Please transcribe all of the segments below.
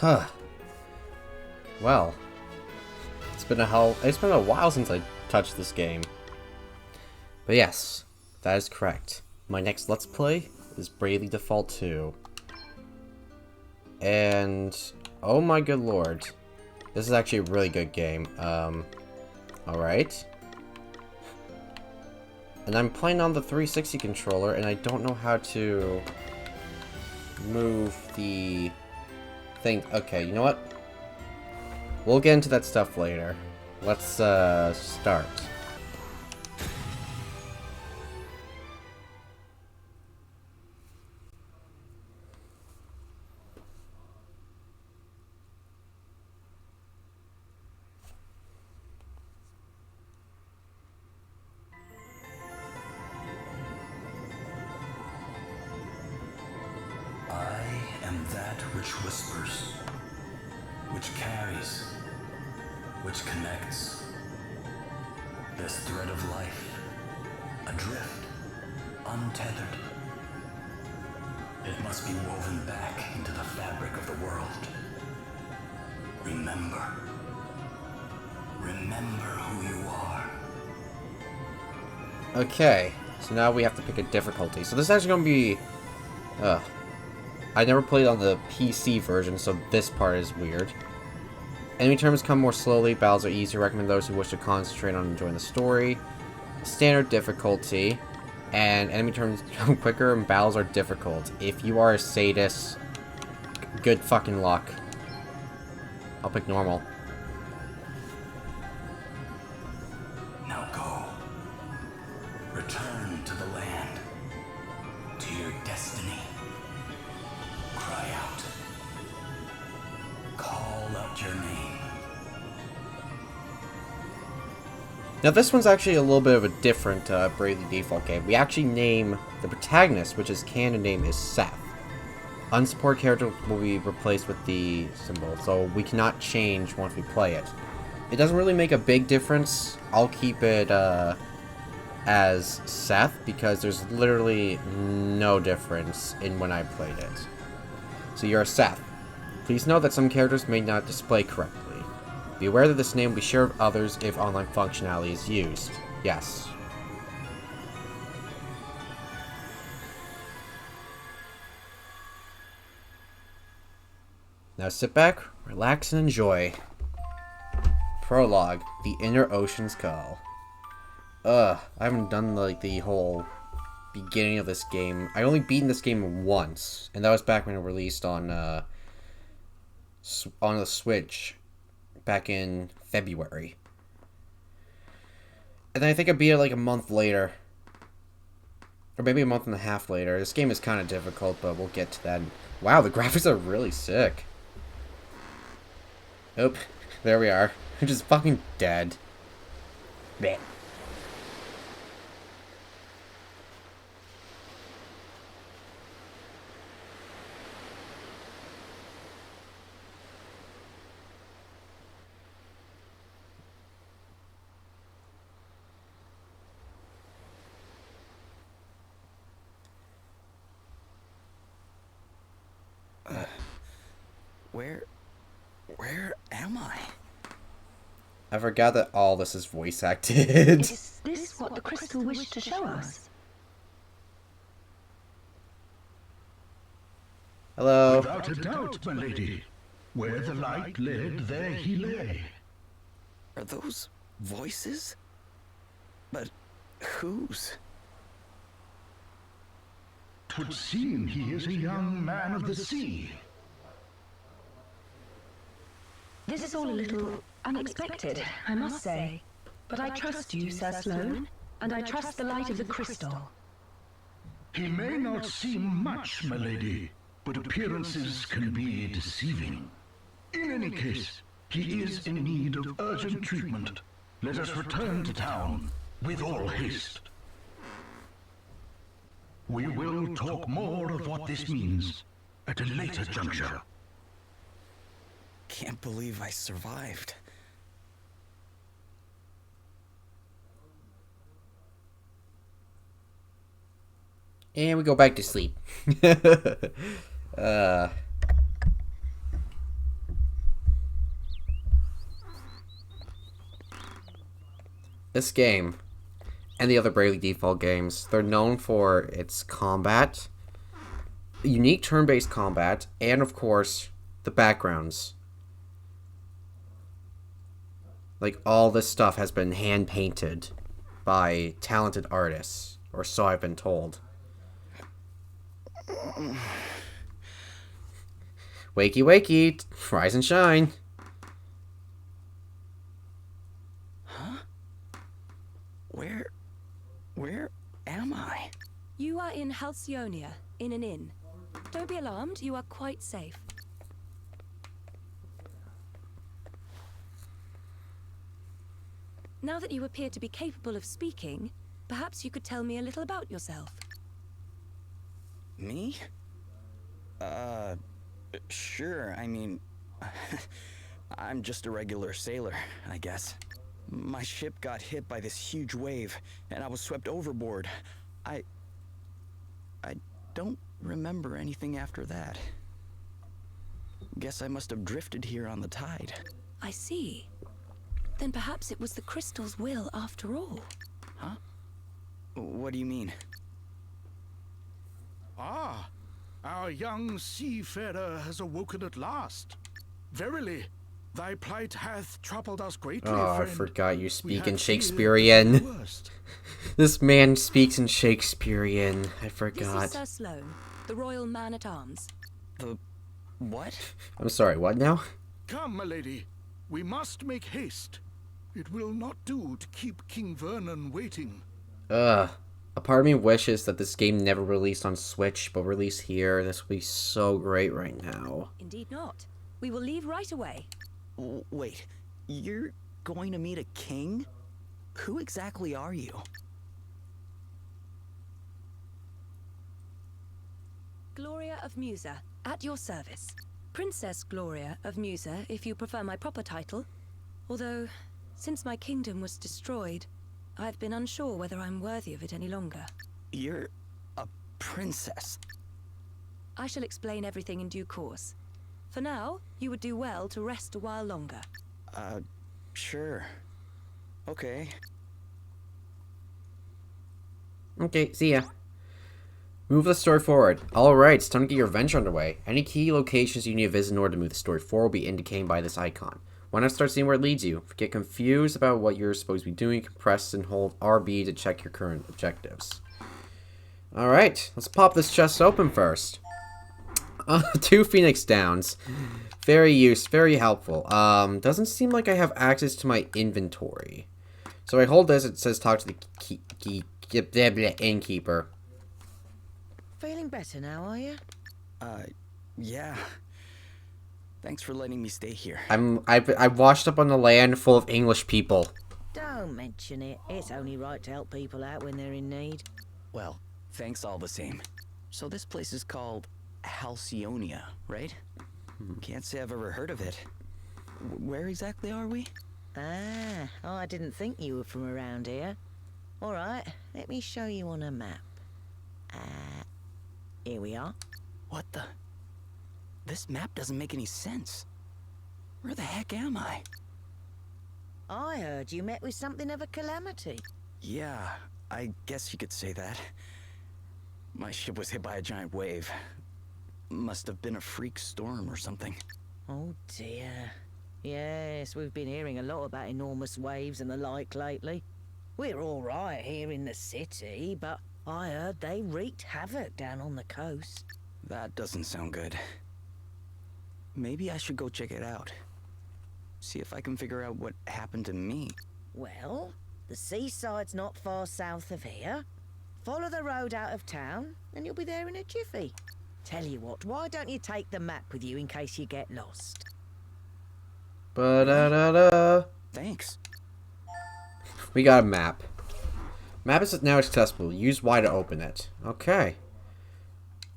Huh. Well, it's been a while since I touched this game. But yes, that is correct. My next Let's Play is Bravely Default 2. And oh my good lord. This is actually a really good game. Alright. And I'm playing on the 360 controller, and I don't know how to move the thing. Okay, you know what? We'll get into that stuff later. Let's, start. I am that which whispers, which carries, which connects. This thread of life, adrift, untethered. It must be woven back into the fabric of the world. Remember. Remember who you are. Okay, so now we have to pick a difficulty. So this is actually going to be... I never played on the PC version, so this part is weird. Enemy terms come more slowly, battles are easier, recommend those who wish to concentrate on enjoying the story. Standard difficulty, and enemy turns come quicker and battles are difficult. If you are a sadist, good fucking luck. I'll pick normal. Now go. Return to the land. To your destiny. Cry out. Call out your name. Now this one's actually a little bit of a different Bravely Default game. We actually name the protagonist, which his canon name is Seth. Unsupported character will be replaced with the symbol, so we cannot change once we play it. It doesn't really make a big difference. I'll keep it as Seth, because there's literally no difference in when I played it. So you're Seth. Please note that some characters may not display correctly. Be aware that this name will be shared with others if online functionality is used. Yes. Now sit back, relax, and enjoy. Prologue, The Inner Ocean's Call. I haven't done like the whole beginning of this game. I only beaten this game once, and that was back when it released on the Switch back in February. And then I think I beat it like a month later. Or maybe a month and a half later. This game is kind of difficult, but we'll get to that. Wow, the graphics are really sick. Oop, there we are. I'm just fucking dead. Blech. Where am I? I forgot that all this is voice acted. Is this what the crystal wished to show us? Hello. Without a doubt, my lady. Where the light led, there he lay. Are those voices? But whose? 'Twould seem he is a young man of the sea. This is all a little unexpected, I must say. But I trust you, Sir Sloane, and I trust the light of the crystal. He may not seem much, my lady, but appearances can be deceiving. In any case, he is in need of urgent treatment. Let us return to town with all haste. We will talk more of what this means at a later juncture. Can't believe I survived. And we go back to sleep. this game and the other Bravely Default games, they're known for its combat, unique turn-based combat, and of course, the backgrounds. Like, all this stuff has been hand-painted by talented artists, or so I've been told. Wakey, wakey, rise and shine. Huh? Where am I? You are in Halcyonia, in an inn. Don't be alarmed, you are quite safe. Now that you appear to be capable of speaking, perhaps you could tell me a little about yourself. Me? Sure, I mean, I'm just a regular sailor, I guess. My ship got hit by this huge wave, and I was swept overboard. I don't remember anything after that. Guess I must have drifted here on the tide. I see. Then perhaps it was the crystal's will after all. Huh? What do you mean? Ah, our young seafarer has awoken at last. Verily, thy plight hath troubled us greatly, Oh, I friend. forgot you We speak had in feared Shakespearean. the worst. This man speaks in Shakespearean. I This forgot. is Sir Sloane, the royal man-at-arms. The... what? I'm sorry, what now? Come, milady, we must make haste. It will not do to keep King Vernon waiting. A part of me wishes that this game never released on Switch, but released here. This would be so great right now. Indeed not. We will leave right away. Wait, you're going to meet a king? Who exactly are you? Gloria of Musa, at your service. Princess Gloria of Musa, if you prefer my proper title. Although, since my kingdom was destroyed, I've been unsure whether I'm worthy of it any longer. You're a princess. I shall explain everything in due course. For now, you would do well to rest a while longer. Sure. Okay. Okay, see ya. Move the story forward. Alright, it's time to get your adventure underway. Any key locations you need to visit in order to move the story forward will be indicated by this icon. Why not start seeing where it leads you? If you get confused about what you're supposed to be doing, you can press and hold RB to check your current objectives. Alright, let's pop this chest open first. 2 Phoenix Downs. Very helpful. Doesn't seem like I have access to my inventory. So I hold this, it says talk to the innkeeper. Feeling better now, are you? Yeah. Thanks for letting me stay here. I washed up on the land full of English people. Don't mention it. It's only right to help people out when they're in need. Well, thanks all the same. So this place is called Halcyonia, right? Can't say I've ever heard of it. Where exactly are we? Ah, I didn't think you were from around here. All right, let me show you on a map. Here we are. What the? This map doesn't make any sense. Where the heck am I? I heard you met with something of a calamity. Yeah, I guess you could say that. My ship was hit by a giant wave. Must have been a freak storm or something. Oh dear. Yes, we've been hearing a lot about enormous waves and the like lately. We're all right here in the city, but I heard they wreaked havoc down on the coast. That doesn't sound good. Maybe I should go check it out. See if I can figure out what happened to me. Well, the seaside's not far south of here. Follow the road out of town, and you'll be there in a jiffy. Tell you what, why don't you take the map with you in case you get lost? Ba-da-da-da. Thanks. We got a map. Map is now accessible. Use Y to open it. Okay.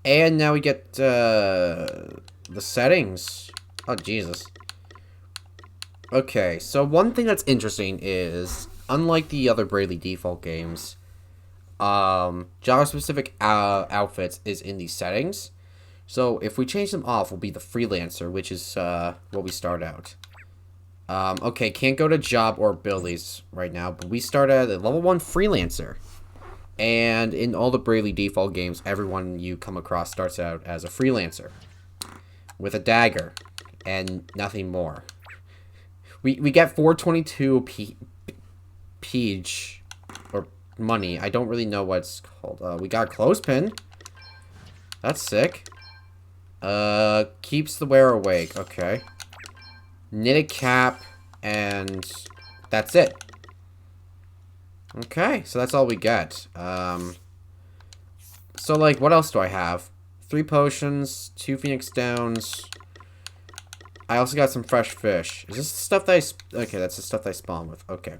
And now we get the settings. Oh, Jesus. Okay, so one thing that's interesting is, unlike the other Bravely Default games, genre-specific outfits is in these settings. So if we change them off, we'll be the Freelancer, which is what we start out. Okay, can't go to job or abilities right now, but we start at a level 1 freelancer. And in all the Bravely Default games, everyone you come across starts out as a freelancer. With a dagger. And nothing more. We get 422 peach. Or money. I don't really know what it's called. We got a clothespin. That's sick. Keeps the wearer awake. Okay. Knitted cap. And that's it. Okay, so that's all we get. So, like, what else do I have? 3 potions, 2 Phoenix Downs. I also got some fresh fish. Is this the stuff that I... Okay, that's the stuff that I spawn with. Okay.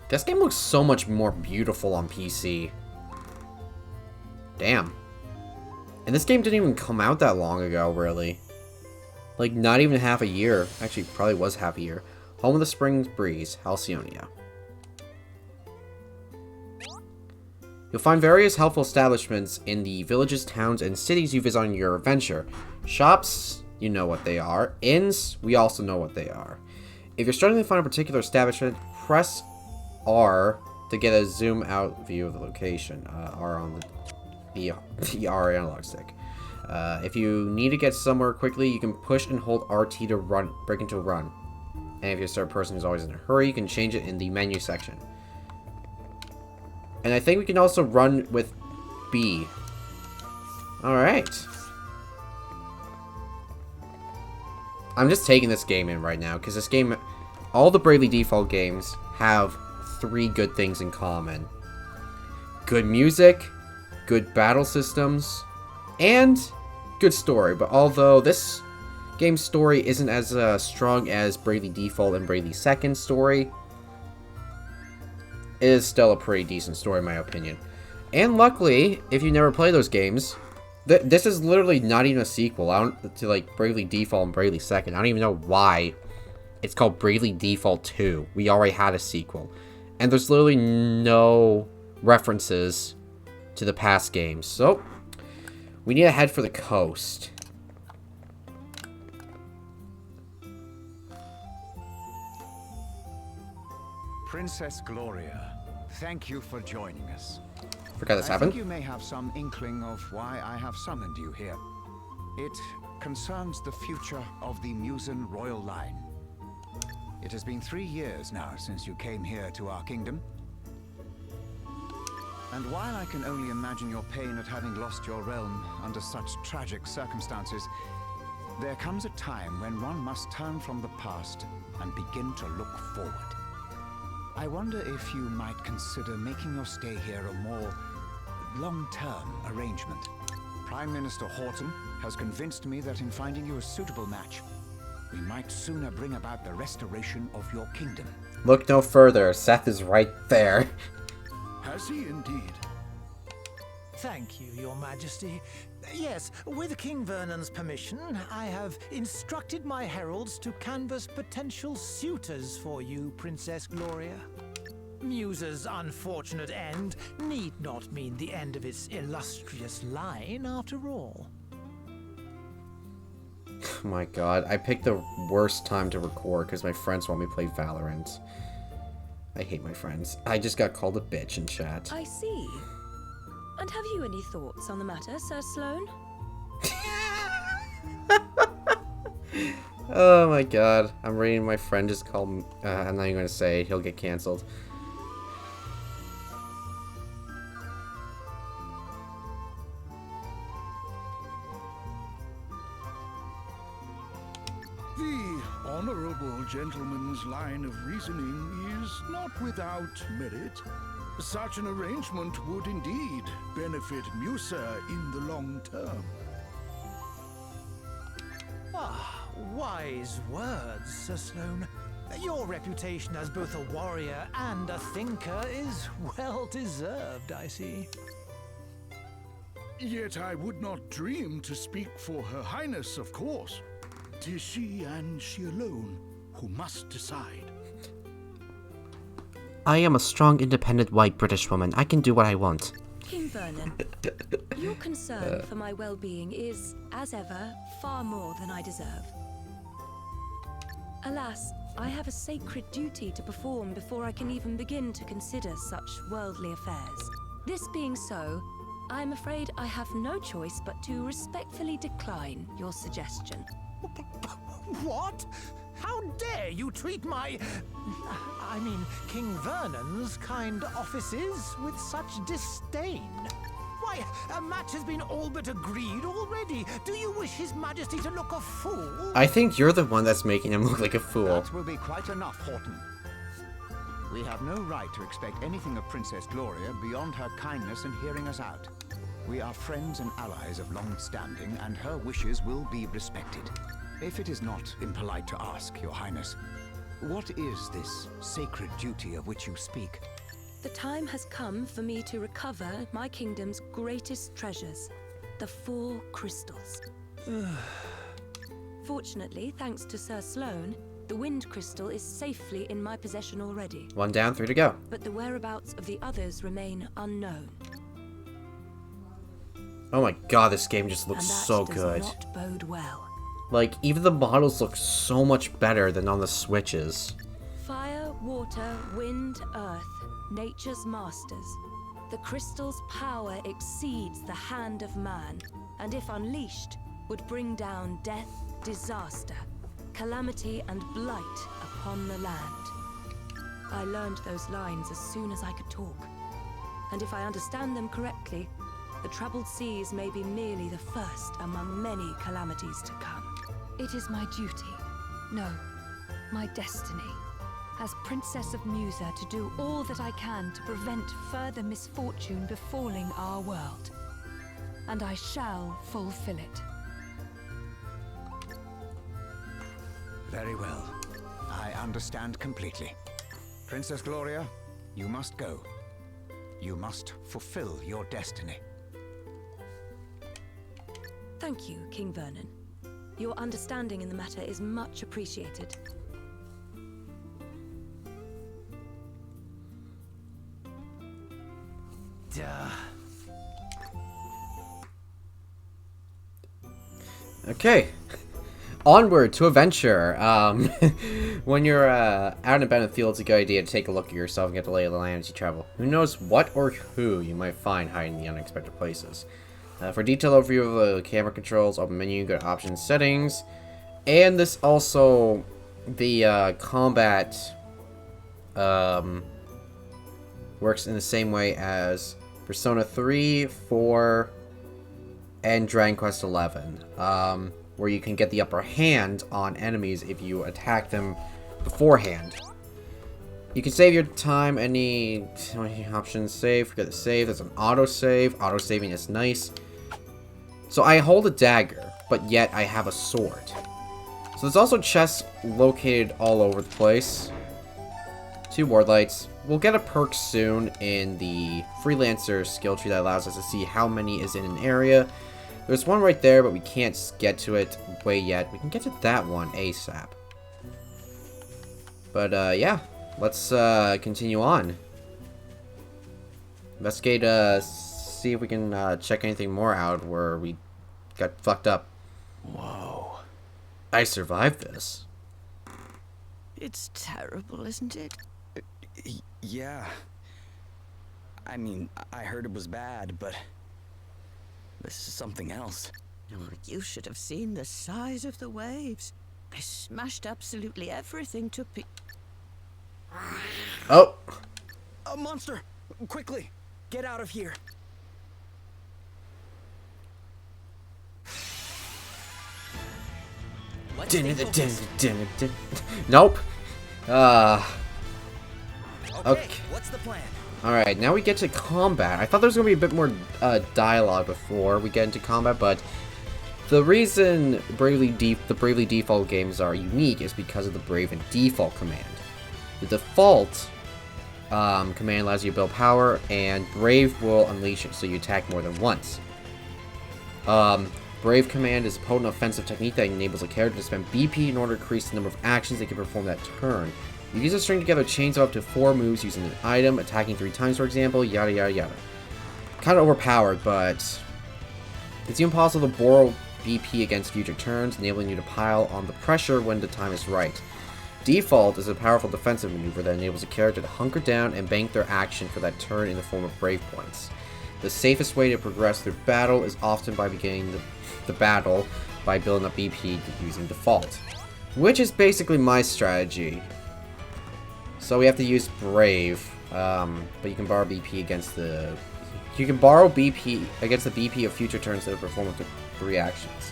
This game looks so much more beautiful on PC. Damn. And this game didn't even come out that long ago, really. Like, not even half a year. Actually, probably was half a year. Home of the Spring Breeze, Halcyonia. You'll find various helpful establishments in the villages, towns, and cities you visit on your adventure. Shops, you know what they are. Inns, we also know what they are. If you're struggling to find a particular establishment, press R to get a zoom out view of the location. R on the R analog stick. If you need to get somewhere quickly, you can push and hold RT to run, break into a run. And if you're a certain person who's always in a hurry, you can change it in the menu section. And I think we can also run with B. Alright. I'm just taking this game in right now, because this game... All the Bravely Default games have 3 good things in common. Good music, good battle systems, and good story. But although this... game's story isn't as strong as Bravely Default and Bravely Second story, it is still a pretty decent story in my opinion. And luckily, if you never play those games, this is literally not even a sequel to like Bravely Default and Bravely Second. I don't even know why it's called Bravely Default 2. We already had a sequel. And there's literally no references to the past games. So, we need to head for the coast. Princess Gloria, thank you for joining us. Forgot this I happened. think you may have some inkling of why I have summoned you here. It concerns the future of the Musen royal line. It has been 3 years now since you came here to our kingdom. And while I can only imagine your pain at having lost your realm under such tragic circumstances, there comes a time when one must turn from the past and begin to look forward. I wonder if you might consider making your stay here a more long-term arrangement. Prime Minister Horton has convinced me that in finding you a suitable match, we might sooner bring about the restoration of your kingdom. Look no further. Seth is right there. Has he indeed? Thank you, Your Majesty. Yes, with King Vernon's permission, I have instructed my heralds to canvass potential suitors for you, Princess Gloria. Musa's unfortunate end need not mean the end of its illustrious line, after all. Oh my god, I picked the worst time to record because my friends want me to play Valorant. I hate my friends. I just got called a bitch in chat. I see. And have you any thoughts on the matter, Sir Sloane? Oh my god. I'm reading my friend just called me. I'm not even going to say. He'll get cancelled. The honorable gentleman's line of reasoning is not without merit. Such an arrangement would indeed benefit Musa in the long term. Ah, wise words, Sir Sloane. Your reputation as both a warrior and a thinker is well deserved, I see. Yet I would not dream to speak for Her Highness, of course. 'Tis she and she alone who must decide. I am a strong, independent, white British woman. I can do what I want. King Vernon, your concern for my well-being is, as ever, far more than I deserve. Alas, I have a sacred duty to perform before I can even begin to consider such worldly affairs. This being so, I am afraid I have no choice but to respectfully decline your suggestion. What? How dare you treat I mean, King Vernon's kind offices with such disdain? Why, a match has been all but agreed already. Do you wish His Majesty to look a fool? I think you're the one that's making him look like a fool. That will be quite enough, Horton. We have no right to expect anything of Princess Gloria beyond her kindness in hearing us out. We are friends and allies of long standing, and her wishes will be respected. If it is not impolite to ask, Your Highness, what is this sacred duty of which you speak? The time has come for me to recover my kingdom's greatest treasures, the 4 crystals. Fortunately, thanks to Sir Sloane, the wind crystal is safely in my possession already. 1 down, 3 to go. But the whereabouts of the others remain unknown. Oh my god, this game just looks And that so does good. not bode well. Like, even the models look so much better than on the Switches. Fire, water, wind, earth, nature's masters. The crystal's power exceeds the hand of man, and if unleashed, would bring down death, disaster, calamity, and blight upon the land. I learned those lines as soon as I could talk. And if I understand them correctly, the troubled seas may be merely the first among many calamities to come. It is my duty, no, my destiny, as Princess of Musa, to do all that I can to prevent further misfortune befalling our world. And I shall fulfill it. Very well. I understand completely. Princess Gloria, you must go. You must fulfill your destiny. Thank you, King Vernon. Your understanding in the matter is much appreciated. Duh. Okay. Onward to adventure. When you're out and about in the field, it's a good idea to take a look at yourself and get the lay of the land as you travel. Who knows what or who you might find hiding in the unexpected places. For detailed overview of the camera controls, open menu, go to options, settings, and this also, the combat works in the same way as Persona 3, 4, and Dragon Quest 11, where you can get the upper hand on enemies if you attack them beforehand. You can save your time, any options, save, forget to save, there's an auto-save, auto-saving is nice. So I hold a dagger, but yet I have a sword. So there's also chests located all over the place. 2 ward lights. We'll get a perk soon in the Freelancer skill tree that allows us to see how many is in an area. There's one right there, but we can't get to it way yet. We can get to that one ASAP. But yeah, let's continue on. Investigate, see if we can check anything more out where we got fucked up. Whoa. I survived this. It's terrible, isn't it? Yeah. I mean, I heard it was bad, but this is something else. Oh, you should have seen the size of the waves. They smashed absolutely everything to Oh! A monster! Quickly! Get out of here! Nope. Okay, what's the plan? Alright, now we get to combat. I thought there was going to be a bit more dialogue before we get into combat, but the reason the Bravely Default games are unique is because of the Brave and Default command. The default command allows you to build power, and Brave will unleash it so you attack more than once. Brave command is a potent offensive technique that enables a character to spend BP in order to increase the number of actions they can perform that turn. You use to string together chains of up to 4 moves using an item, attacking 3 times, for example, yada yada yada. kind of overpowered, but it's even possible to borrow BP against future turns, enabling you to pile on the pressure when the time is right. Default is a powerful defensive maneuver that enables a character to hunker down and bank their action for that turn in the form of brave points. The safest way to progress through battle is often by beginning the battle by building up BP using default, which is basically my strategy. So we have to use brave, but you can borrow BP against the... You can borrow BP against the BP of future turns that are performed with 3 actions.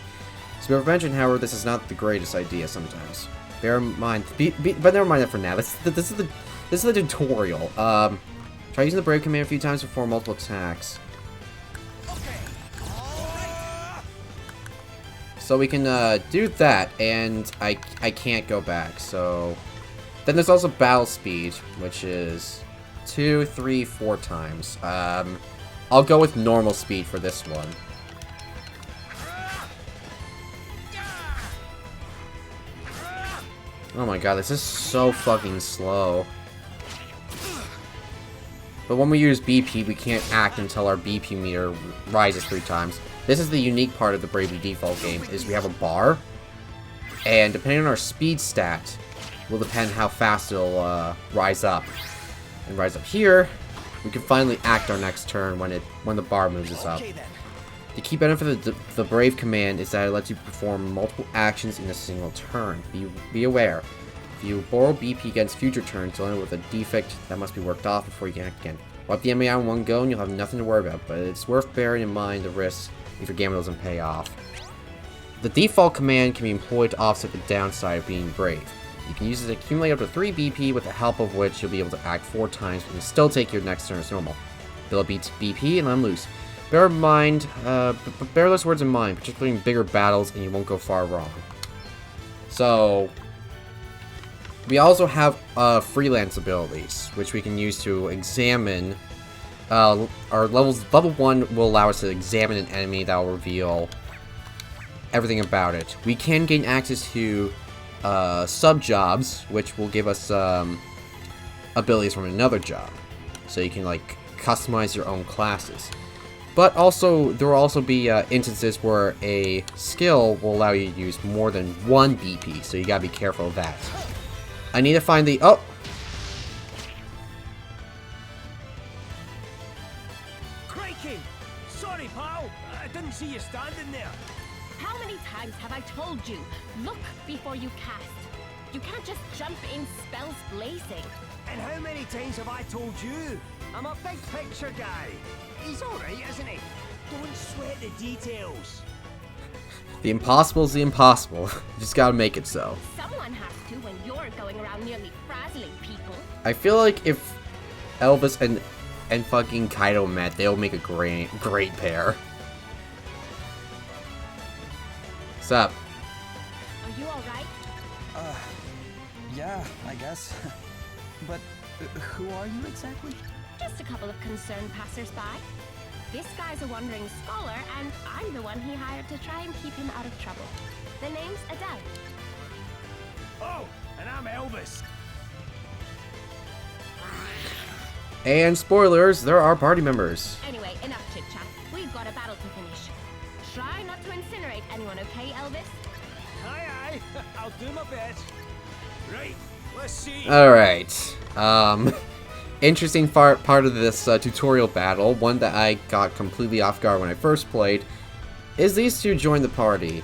So we mentioned, however, this is not the greatest idea sometimes. Bear in mind, but never mind that for now. This is the tutorial. Try using the brave command a few times before multiple attacks. So we can do that, and I can't go back. So then there's also battle speed, which is 2, 3, 4 times. I'll go with normal speed for this one. Oh my god, this is so fucking slow. But when we use BP, we can't act until our BP meter rises 3 times. This is the unique part of the Bravely Default game, is we have a bar, and depending on our speed stat, will depend how fast it'll rise up. And rise up here, we can finally act our next turn when the bar moves us up. The key benefit of the Brave command is that it lets you perform multiple actions in a single turn. Be aware, if you borrow BP against future turns, you'll end up with a defect that must be worked off before you can act again. Wipe the enemy out in one go and you'll have nothing to worry about, but it's worth bearing in mind the risks if your gamble doesn't pay off. The default command can be employed to offset the downside of being brave. You can use it to accumulate up to 3 BP, with the help of which you'll be able to act 4 times and still take your next turn as normal. Build up BP and let them loose. Bear in mind, bear those words in mind, particularly in bigger battles, and you won't go far wrong. So, we also have freelance abilities, which we can use to examine. Our level 1 will allow us to examine an enemy that will reveal everything about it. We can gain access to sub-jobs, which will give us abilities from another job. So you can, like, customize your own classes. But also, there will also be instances where a skill will allow you to use more than 1 BP, so you gotta be careful of that. I need to find the... Oh! Crikey! Sorry, pal. I didn't see you standing there. How many times have I told you? Look before you cast. You can't just jump in spells blazing. And how many times have I told you? I'm a big picture guy. He's alright, isn't he? Don't sweat the details. The impossible is the impossible. You just gotta make it so. Someone has to when you're going around nearly frazzling people. I feel like if Elvis and fucking Kaido met, they'll make a great pair. What's up? Are you alright? Yeah, I guess. But who are you exactly? Just a couple of concerned passers-by. This guy's a wandering scholar, and I'm the one he hired to try and keep him out of trouble. The name's Adele. Oh, and I'm Elvis. And spoilers, there are party members. Anyway, enough chit-chat. We've got a battle to finish. Try not to incinerate anyone, okay, Elvis? Aye, aye. I'll do my best. Right, let's see. Alright. Interesting part of this tutorial battle, one that I got completely off guard when I first played, is these two join the party.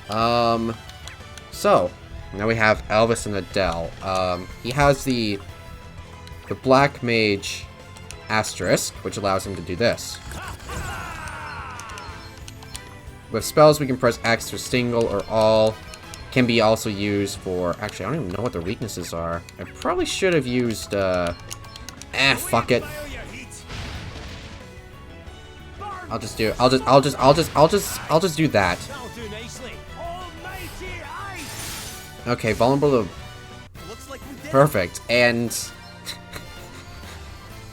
So, now we have Elvis and Adele. He has the Black Mage asterisk, which allows him to do this. With spells, we can press X for single or all. Can be also used for... Actually, I don't even know what their weaknesses are. I probably should have used... fuck it. I'll just do that. Okay, vulnerable to... Perfect. And...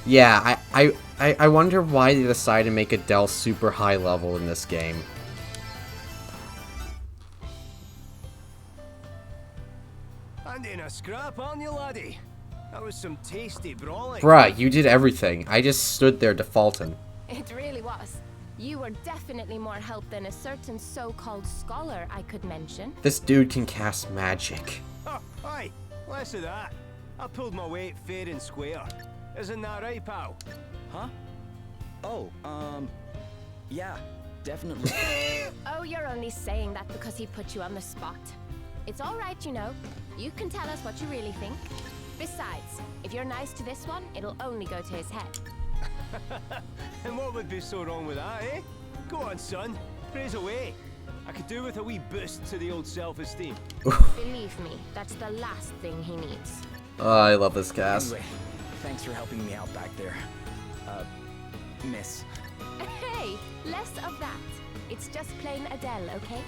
yeah, I wonder why they decided to make Adele super high level in this game. And in a scrap, aren't you, laddie? That was some tasty brawling. Bruh, you did everything. I just stood there defaulting. It really was. You were definitely more help than a certain so-called scholar I could mention. This dude can cast magic. Oh, aye, less of that. I pulled my weight fair and square. Isn't that right, pal? Huh? Oh, yeah, definitely. Oh, you're only saying that because he put you on the spot. It's all right, you know. You can tell us what you really think. Besides, if you're nice to this one, it'll only go to his head. And what would be so wrong with that, eh? Go on, son. Praise away. I could do with a wee boost to the old self-esteem. Believe me, that's the last thing he needs. Oh, I love this cast. Anyway, thanks for helping me out back there. Miss. Hey, less of that. It's just plain Adele, okay?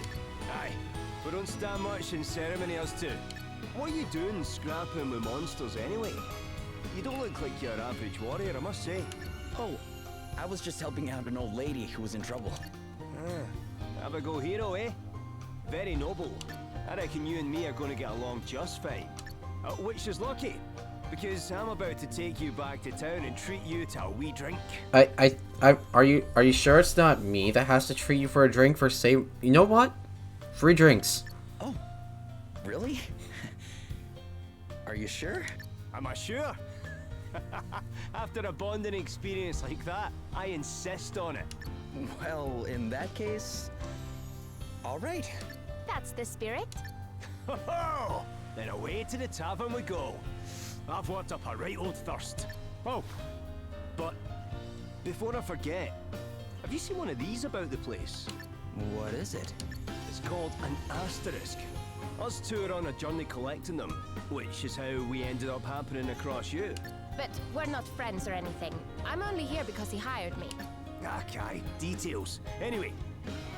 Aye, we don't stand much in ceremony as to. What are you doing scrapping with monsters anyway? You don't look like your average warrior, I must say. Oh, I was just helping out an old lady who was in trouble. Have a go hero, eh? Very noble. I reckon you and me are going to get along just fine. Which is lucky, because I'm about to take you back to town and treat you to a wee drink. Are you sure it's not me that has to treat you for a drink for you know what? Free drinks. Oh, really? Are you sure? Am I sure? After a bonding experience like that, I insist on it. Well, in that case, all right. That's the spirit. Ho-ho! Then away to the tavern we go. I've worked up a right old thirst. Oh, but before I forget, have you seen one of these about the place? What is it? It's called an asterisk. Us two are on a journey collecting them, which is how we ended up happening across you. But we're not friends or anything. I'm only here because he hired me. Okay, details. Anyway,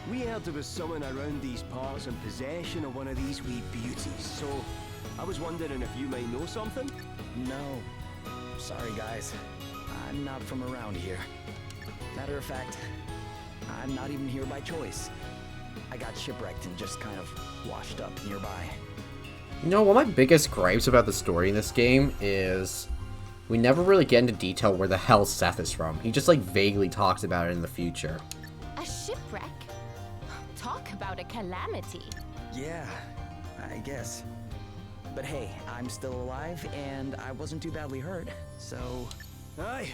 we heard there was someone around these parts in possession of one of these wee beauties, so I was wondering if you might know something? No. Sorry, guys. I'm not from around here. Matter of fact, I'm not even here by choice. I got shipwrecked and just kind of washed up nearby. You know, one of my biggest gripes about the story in this game is we never really get into detail where the hell Seth is from. He just, like, vaguely talks about it in the future. A shipwreck? Talk about a calamity. Yeah, I guess. But hey, I'm still alive, and I wasn't too badly hurt, so... Aye,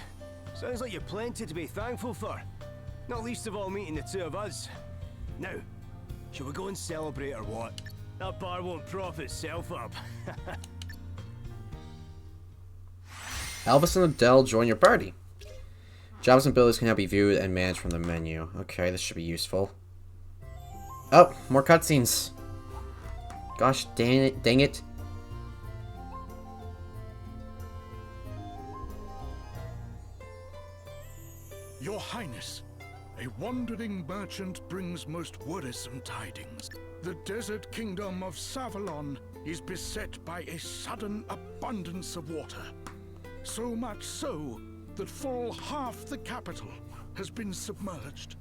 sounds like you've plenty to be thankful for. Not least of all meeting the two of us. Now, shall we go and celebrate or what? That bar won't prop itself up. Elvis and Adele join your party. Jobs and abilities can now be viewed and managed from the menu. Okay, this should be useful. Oh, more cutscenes. Gosh, dang it. Your Highness, a wandering merchant brings most worrisome tidings. The desert kingdom of Savalon is beset by a sudden abundance of water. So much so that full half the capital has been submerged.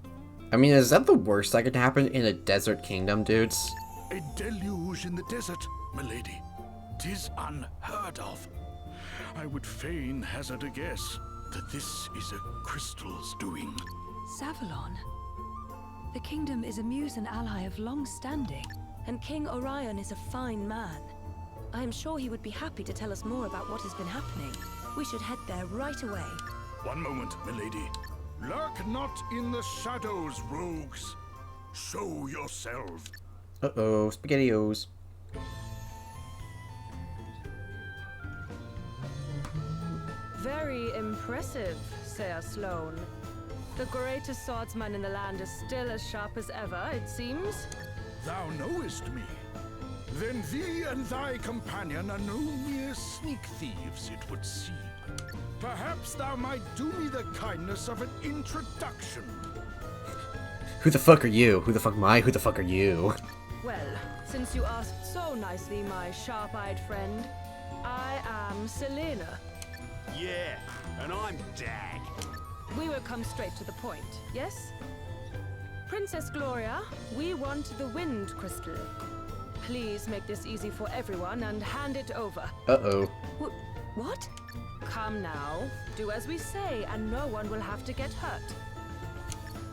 I mean, is that the worst that could happen in a desert kingdom, dudes? A deluge in the desert, milady. 'Tis unheard of. I would fain hazard a guess that this is a crystal's doing. Savalon? The kingdom is a muse and ally of long standing. And King Orion is a fine man. I am sure he would be happy to tell us more about what has been happening. We should head there right away. One moment, milady. Lurk not in the shadows, rogues. Show yourself. Uh-oh, SpaghettiOs. Very impressive, Sir Sloane. The greatest swordsman in the land is still as sharp as ever, it seems. Thou knowest me. Then thee and thy companion are no mere sneak thieves, it would seem. Perhaps thou might do me the kindness of an introduction. Who the fuck are you? Who the fuck am I? Who the fuck are you? Well, since you asked so nicely, my sharp-eyed friend, I am Selena. Yeah, and I'm Dag. We will come straight to the point, yes? Princess Gloria, we want the Wind Crystal. Please make this easy for everyone and hand it over. Uh-oh. What? Come now, do as we say and no one will have to get hurt.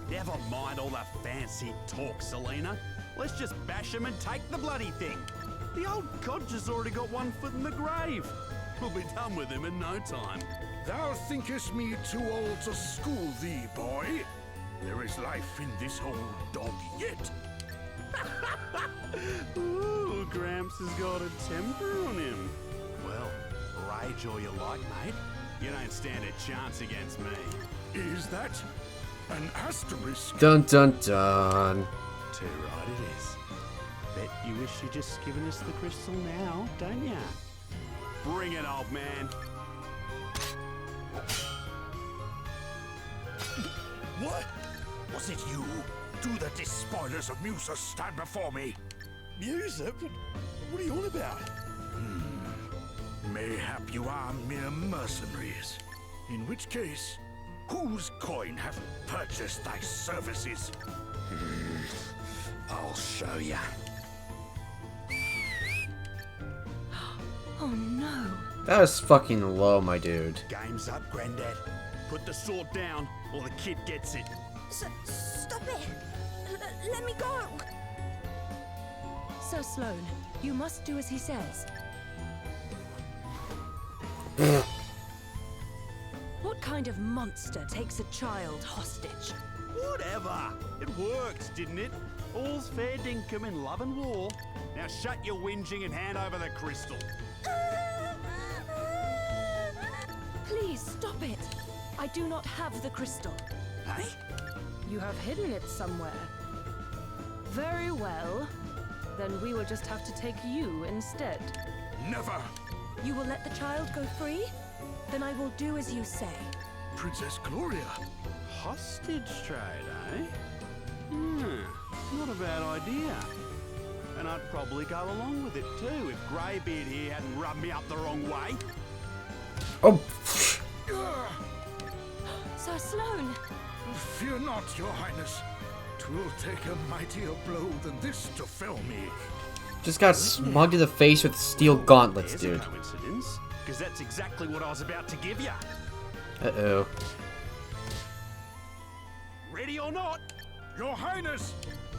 Never mind all the fancy talk, Selena. Let's just bash him and take the bloody thing. The old codger's already got one foot in the grave. We'll be done with him in no time. Thou thinkest me too old to school thee, boy? There is life in this old dog yet. Ooh, Gramps has got a temper on him. Well, rage all you like, mate. You don't stand a chance against me. Is that an asterisk? Dun dun dun. Too right it is. Bet you wish you'd just given us the crystal now, don't ya? Bring it, old man. What? Was it you? Do the despoilers of Musa stand before me? Musa? What are you on about? Mayhap you are mere mercenaries. In which case, whose coin hath purchased thy services? I'll show ya. Oh no. That was fucking low, my dude. Game's up, Grandad. Put the sword down, or the kid gets it. Stop it! Let me go! Sir Sloane, you must do as he says. What kind of monster takes a child hostage? Whatever. It worked, didn't it? All's fair dinkum in love and war. Now shut your whinging and hand over the crystal. Please stop it! I do not have the crystal. Hey? You have hidden it somewhere. Very well. Then we will just have to take you instead. Never! You will let the child go free? Then I will do as you say. Princess Gloria! Hostage trade, eh? Not a bad idea. And I'd probably go along with it too if Greybeard here hadn't rubbed me up the wrong way. Oh! Sir Sloane! Fear not, your highness. 'Twill take a mightier blow than this to fell me. Just got smugged in the face with steel gauntlets, There's dude. a coincidence, because that's exactly what I was about to give you. Uh-oh. Ready or not? Your highness!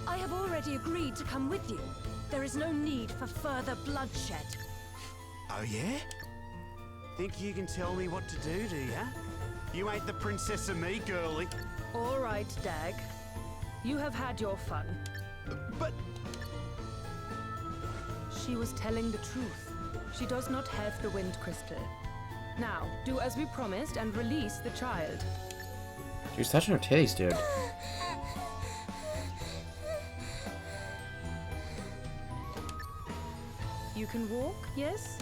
I have already agreed to come with you. There is no need for further bloodshed. Oh yeah? Think you can tell me what to do ya? You ain't the princess of me, girlie. All right, Dag. You have had your fun. But... She was telling the truth. She does not have the wind crystal. Now, do as we promised and release the child. She was touching her titties, dude. You can walk, yes?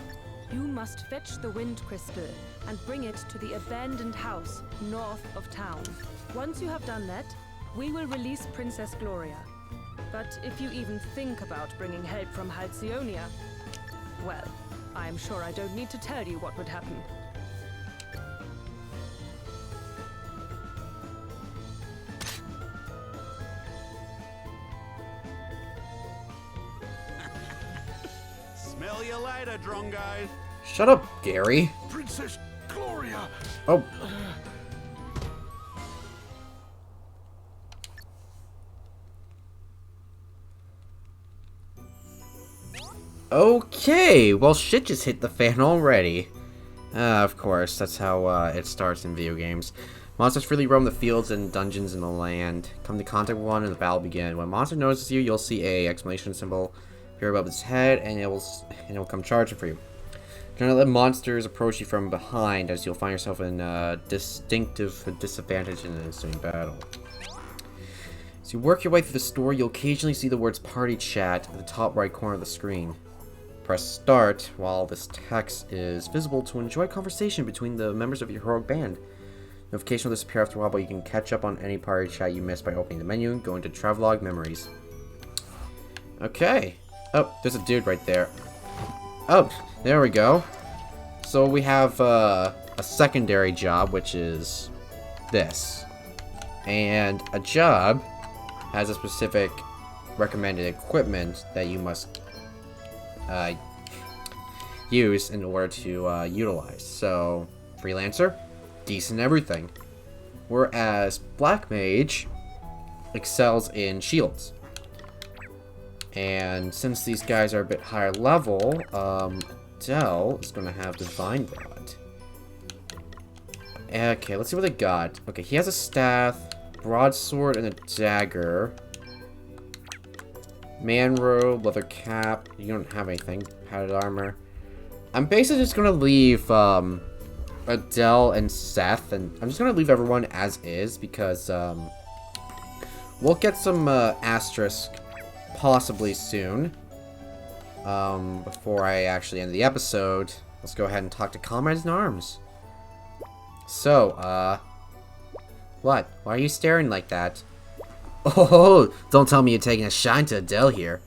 You must fetch the wind crystal and bring it to the abandoned house north of town. Once you have done that, we will release Princess Gloria. But if you even think about bringing help from Halcyonia, well, I am sure I don't need to tell you what would happen. Smell you later, Drongo. Shut up, Gary. Princess Gloria! Oh. Okay, well shit just hit the fan already. Of course, that's how it starts in video games. Monsters freely roam the fields and dungeons in the land. Come to contact with one and the battle begin. When a monster notices you, you'll see a exclamation symbol appear above its head and it will come charging for you. Do not let monsters approach you from behind, as you'll find yourself in a distinctive disadvantage in the ensuing battle. As you work your way through the story, you'll occasionally see the words party chat at the top right corner of the screen. Press start while this text is visible to enjoy conversation between the members of your heroic band. Notification will disappear after a while, but you can catch up on any party chat you missed by opening the menu and going to Travelog Memories. Okay. Oh, there's a dude right there. Oh, there we go. So we have a secondary job, which is this. And a job has a specific recommended equipment that you must use in order to utilize. So, Freelancer, decent everything. Whereas Black Mage excels in shields. And since these guys are a bit higher level, Dell is going to have Divine Rod. Okay, let's see what they got. Okay, he has a staff, broadsword, and a dagger. Man robe, leather cap. You don't have anything. Padded armor. I'm basically just going to leave Adele and Seth, and I'm just going to leave everyone as is because we'll get some asterisk possibly soon. Before I actually end the episode, let's go ahead and talk to Comrades in Arms. So, what? Why are you staring like that? Oh, don't tell me you're taking a shine to Adele here.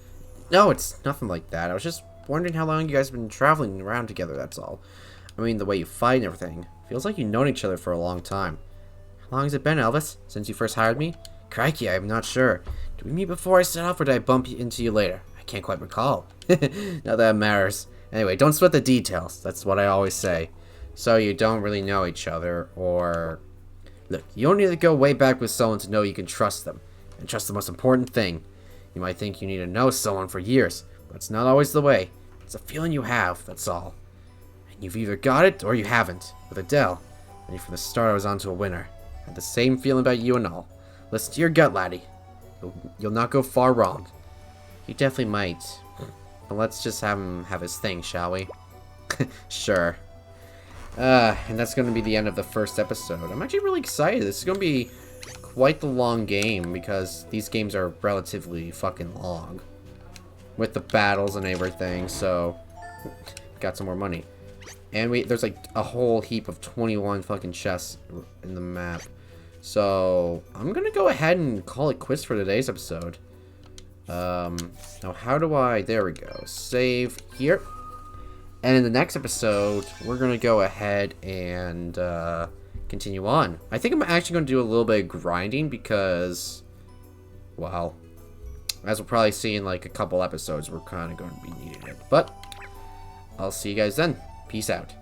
No, it's nothing like that. I was just wondering how long you guys have been traveling around together, that's all. I mean, the way you fight and everything. Feels like you've known each other for a long time. How long has it been, Elvis? Since you first hired me? Crikey, I'm not sure. Did we meet before I set off, or did I bump into you later? I can't quite recall. Not that it matters. Anyway, don't sweat the details. That's what I always say. So you don't really know each other, or... Look, you don't need to go way back with someone to know you can trust them. And trust the most important thing. You might think you need to know someone for years, but it's not always the way. It's a feeling you have, that's all. And you've either got it, or you haven't. With Adele, I knew from the start I was onto a winner. I had the same feeling about you and all. Listen to your gut, laddie. You'll not go far wrong. You definitely might. But let's just have him have his thing, shall we? Sure. And that's going to be the end of the first episode. I'm actually really excited. This is going to be quite the long game because these games are relatively fucking long. With the battles and everything, so... Got some more money. And there's like a whole heap of 21 fucking chests in the map. So, I'm gonna go ahead and call it quits for today's episode. Now how do I... There we go. Save here. And in the next episode, we're gonna go ahead and continue on. I think I'm actually gonna do a little bit of grinding because, well, as we'll probably see in like a couple episodes, we're kind of going to be needing it. But I'll see you guys then. Peace out.